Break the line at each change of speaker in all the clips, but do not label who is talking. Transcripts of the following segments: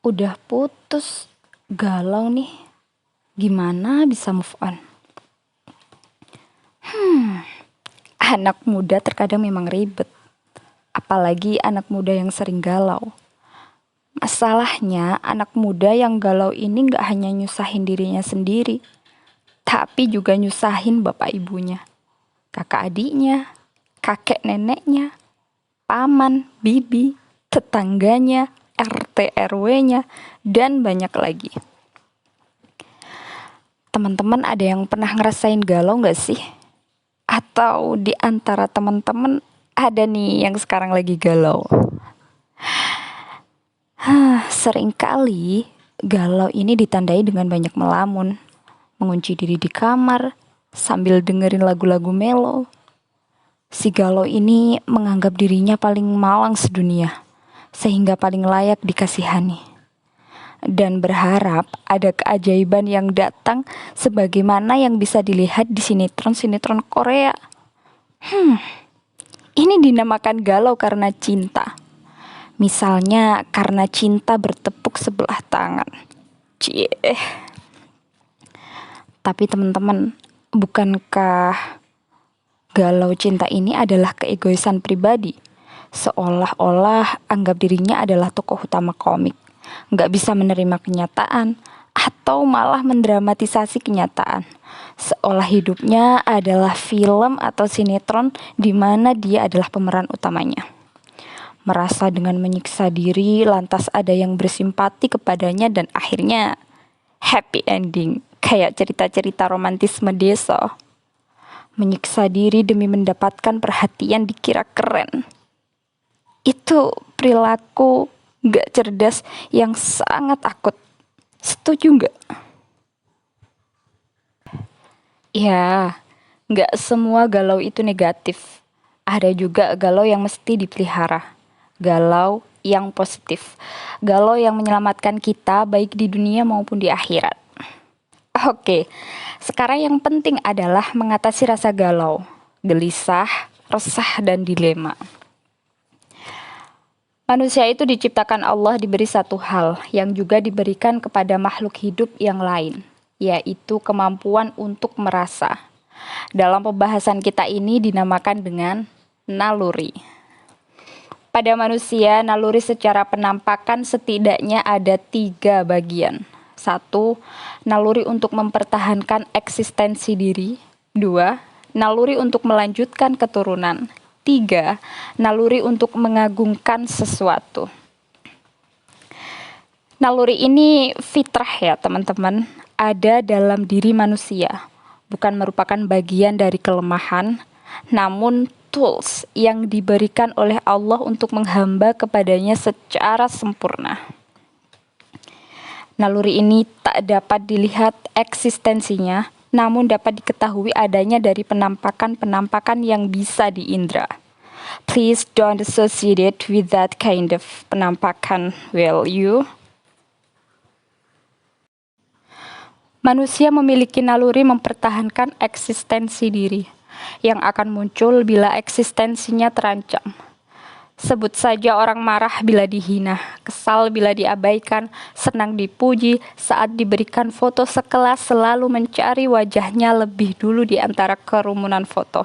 Udah putus, galau nih. Gimana bisa move on? Anak muda terkadang memang ribet. Apalagi anak muda yang sering galau. Masalahnya, anak muda yang galau ini gak hanya nyusahin dirinya sendiri, tapi juga nyusahin bapak ibunya, kakak adiknya, kakek neneknya, paman, bibi, tetangganya, RT RW-nya, dan banyak lagi. Teman-teman ada yang pernah ngerasain galau gak sih? Atau di antara teman-teman ada nih yang sekarang lagi galau? Seringkali galau ini ditandai dengan banyak melamun, mengunci diri di kamar, sambil dengerin lagu-lagu melo. Si galau ini menganggap dirinya paling malang sedunia, sehingga paling layak dikasihani. Dan berharap ada keajaiban yang datang sebagaimana yang bisa dilihat di sinetron-sinetron Korea. Ini dinamakan galau karena cinta. Misalnya karena cinta bertepuk sebelah tangan. Cie. Tapi teman-teman, bukankah galau cinta ini adalah keegoisan pribadi? Seolah-olah anggap dirinya adalah tokoh utama komik, nggak bisa menerima kenyataan, atau malah mendramatisasi kenyataan. Seolah hidupnya adalah film atau sinetron di mana dia adalah pemeran utamanya. Merasa dengan menyiksa diri, lantas ada yang bersimpati kepadanya dan akhirnya happy ending, kayak cerita-cerita romantisme desa. Menyiksa diri demi mendapatkan perhatian dikira keren. Itu perilaku gak cerdas yang sangat akut. Setuju gak? Ya, gak semua galau itu negatif. Ada juga galau yang mesti dipelihara. Galau yang positif. Galau yang menyelamatkan kita baik di dunia maupun di akhirat. Oke, sekarang yang penting adalah mengatasi rasa galau, gelisah, resah, dan dilema. Manusia itu diciptakan Allah diberi satu hal yang juga diberikan kepada makhluk hidup yang lain, yaitu kemampuan untuk merasa. Dalam pembahasan kita ini dinamakan dengan naluri. Pada manusia, naluri secara penampakan setidaknya ada 3 bagian. 1. Naluri untuk mempertahankan eksistensi diri. 2. Naluri untuk melanjutkan keturunan. 3. Naluri untuk mengagungkan sesuatu. Naluri ini fitrah ya teman-teman, ada dalam diri manusia. Bukan merupakan bagian dari kelemahan, namun tools yang diberikan oleh Allah untuk menghamba kepadanya secara sempurna. Naluri ini tak dapat dilihat eksistensinya, namun dapat diketahui adanya dari penampakan-penampakan yang bisa diindra. Please don't associate it with that kind of penampakan, will you? Manusia memiliki naluri mempertahankan eksistensi diri yang akan muncul bila eksistensinya terancam. Sebut saja orang marah bila dihina, kesal bila diabaikan, senang dipuji, saat diberikan foto sekelas selalu mencari wajahnya lebih dulu di antara kerumunan foto.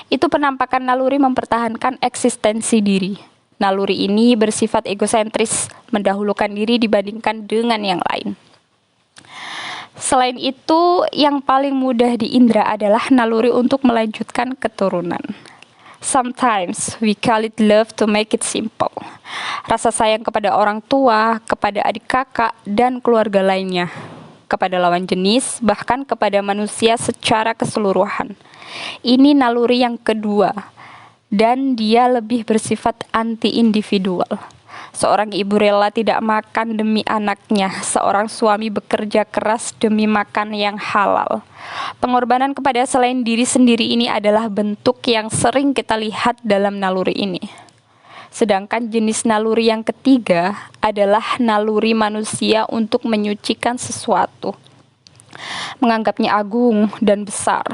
Itu penampakan naluri mempertahankan eksistensi diri. Naluri ini bersifat egosentris, mendahulukan diri dibandingkan dengan yang lain. Selain itu, yang paling mudah diindra adalah naluri untuk melanjutkan keturunan. Sometimes we call it love to make it simple. Rasa sayang kepada orang tua, kepada adik kakak, dan keluarga lainnya. Kepada lawan jenis, bahkan kepada manusia secara keseluruhan. Ini naluri yang kedua, dan dia lebih bersifat anti-individual. Seorang ibu rela tidak makan demi anaknya, seorang suami bekerja keras demi makan yang halal. Pengorbanan kepada selain diri sendiri ini adalah bentuk yang sering kita lihat dalam naluri ini. Sedangkan jenis naluri yang ketiga adalah naluri manusia untuk menyucikan sesuatu, menganggapnya agung dan besar.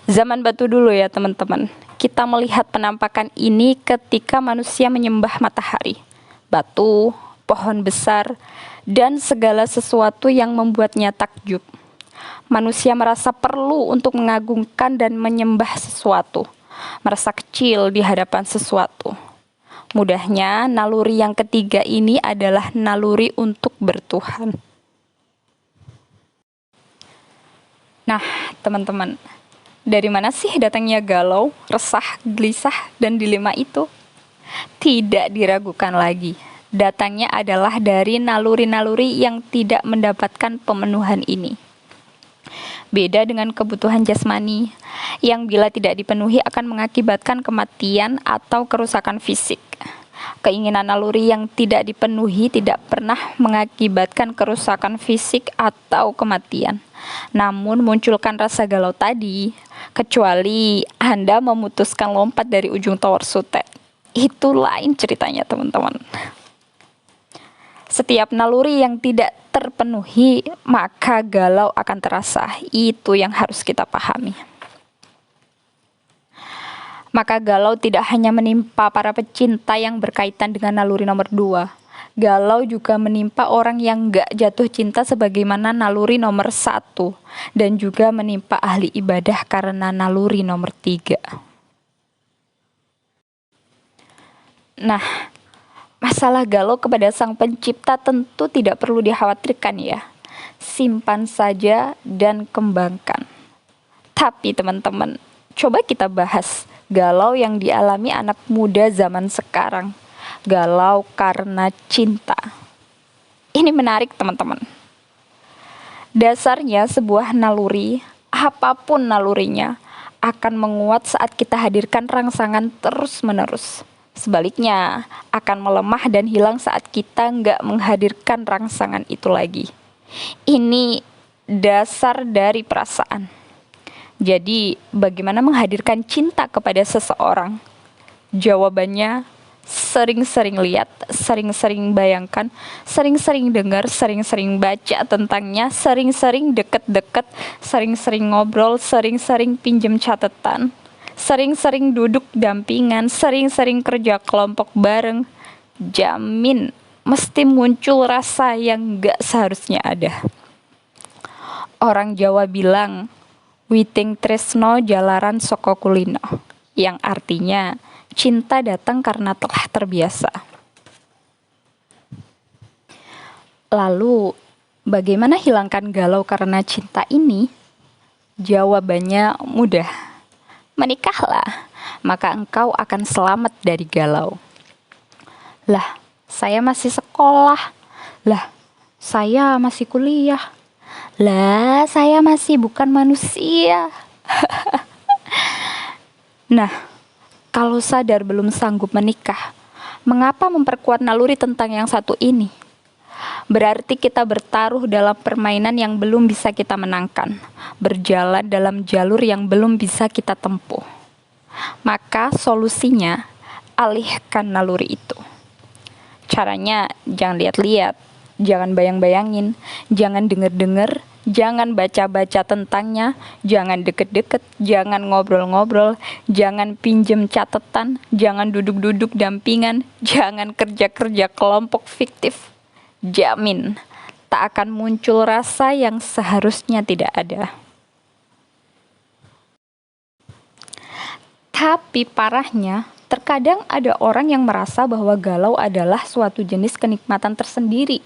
Zaman batu dulu ya teman-teman, kita melihat penampakan ini ketika manusia menyembah matahari, batu, pohon besar, dan segala sesuatu yang membuatnya takjub. Manusia merasa perlu untuk mengagungkan dan menyembah sesuatu, merasa kecil di hadapan sesuatu. Mudahnya, naluri yang ketiga ini adalah naluri untuk bertuhan. Nah, teman-teman, dari mana sih datangnya galau, resah, gelisah, dan dilema itu? Tidak diragukan lagi, datangnya adalah dari naluri-naluri yang tidak mendapatkan pemenuhan ini. Beda dengan kebutuhan jasmani, yang bila tidak dipenuhi akan mengakibatkan kematian atau kerusakan fisik. Keinginan naluri yang tidak dipenuhi tidak pernah mengakibatkan kerusakan fisik atau kematian. Namun munculkan rasa galau tadi, kecuali Anda memutuskan lompat dari ujung tower sutet. Itu lain ceritanya, teman-teman. Setiap naluri yang tidak terpenuhi, maka galau akan terasa. Itu yang harus kita pahami. Maka galau tidak hanya menimpa para pecinta yang berkaitan dengan naluri nomor 2. Galau juga menimpa orang yang gak jatuh cinta sebagaimana naluri nomor 1. Dan juga menimpa ahli ibadah karena naluri nomor 3. Nah, masalah galau kepada Sang Pencipta tentu tidak perlu dikhawatirkan ya. Simpan saja dan kembangkan. Tapi teman-teman, coba kita bahas galau yang dialami anak muda zaman sekarang. Galau karena cinta. Ini menarik, teman-teman. Dasarnya sebuah naluri, apapun nalurinya, akan menguat saat kita hadirkan rangsangan terus-menerus. Sebaliknya, akan melemah dan hilang saat kita nggak menghadirkan rangsangan itu lagi. Ini dasar dari perasaan. Jadi, bagaimana menghadirkan cinta kepada seseorang? Jawabannya, sering-sering lihat, sering-sering bayangkan, sering-sering dengar, sering-sering baca tentangnya, sering-sering deket-deket, sering-sering ngobrol, sering-sering pinjem catatan, sering-sering duduk dampingan, sering-sering kerja kelompok bareng. Jamin, mesti muncul rasa yang gak seharusnya ada. Orang Jawa bilang, Witing tresno jalaran saka kulino, yang artinya cinta datang karena telah terbiasa. Lalu, bagaimana hilangkan galau karena cinta ini? Jawabannya mudah. Menikahlah, maka engkau akan selamat dari galau. Lah, saya masih sekolah. Lah, saya masih kuliah. Lah, saya masih bukan manusia. Nah, kalau sadar belum sanggup menikah, mengapa memperkuat naluri tentang yang satu ini? Berarti kita bertaruh dalam permainan yang belum bisa kita menangkan, berjalan dalam jalur yang belum bisa kita tempuh. Maka solusinya, alihkan naluri itu. Caranya, jangan lihat-lihat. Jangan bayang-bayangin, jangan denger-denger, jangan baca-baca tentangnya, jangan deket-deket, jangan ngobrol-ngobrol, jangan pinjem catatan, jangan duduk-duduk dampingan, jangan kerja-kerja kelompok fiktif. Jamin, tak akan muncul rasa yang seharusnya tidak ada. Tapi parahnya, terkadang ada orang yang merasa bahwa galau adalah suatu jenis kenikmatan tersendiri.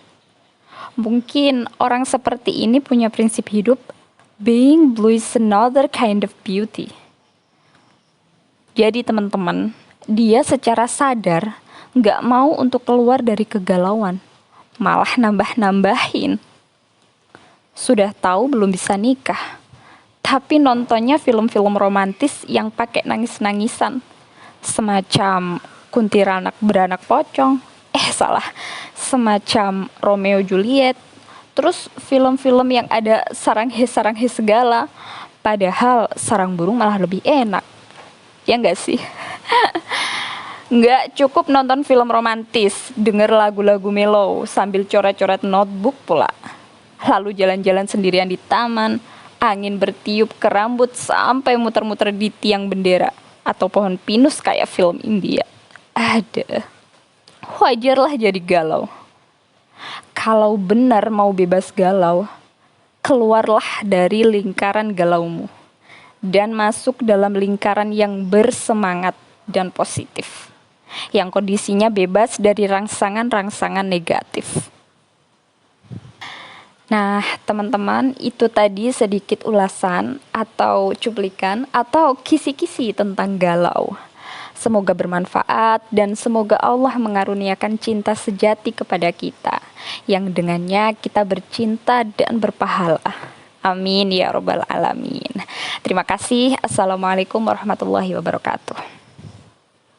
Mungkin orang seperti ini punya prinsip hidup, being blue is another kind of beauty. Jadi teman-teman, dia secara sadar nggak mau untuk keluar dari kegalauan, malah nambah-nambahin. Sudah tahu belum bisa nikah, tapi nontonnya film-film romantis yang pakai nangis-nangisan, semacam kuntilanak beranak pocong. Semacam Romeo Juliet. Terus film-film yang ada saranghe-saranghe segala. Padahal sarang burung malah lebih enak. Ya nggak sih? Nggak cukup nonton film romantis, denger lagu-lagu mellow sambil coret-coret notebook pula. Lalu jalan-jalan sendirian di taman, angin bertiup ke rambut sampai muter-muter di tiang bendera atau pohon pinus kayak film India. Wajarlah jadi galau. kalau benar mau bebas galau, keluarlah dari lingkaran galaumu dan masuk dalam lingkaran yang bersemangat dan positif, yang kondisinya bebas dari rangsangan-rangsangan negatif. Nah, teman-teman, itu tadi sedikit ulasan atau cuplikan atau kisi-kisi tentang galau. Semoga bermanfaat dan semoga Allah mengaruniakan cinta sejati kepada kita, yang dengannya kita bercinta dan berpahala. Amin ya robbal alamin. Terima kasih. Assalamualaikum warahmatullahi wabarakatuh.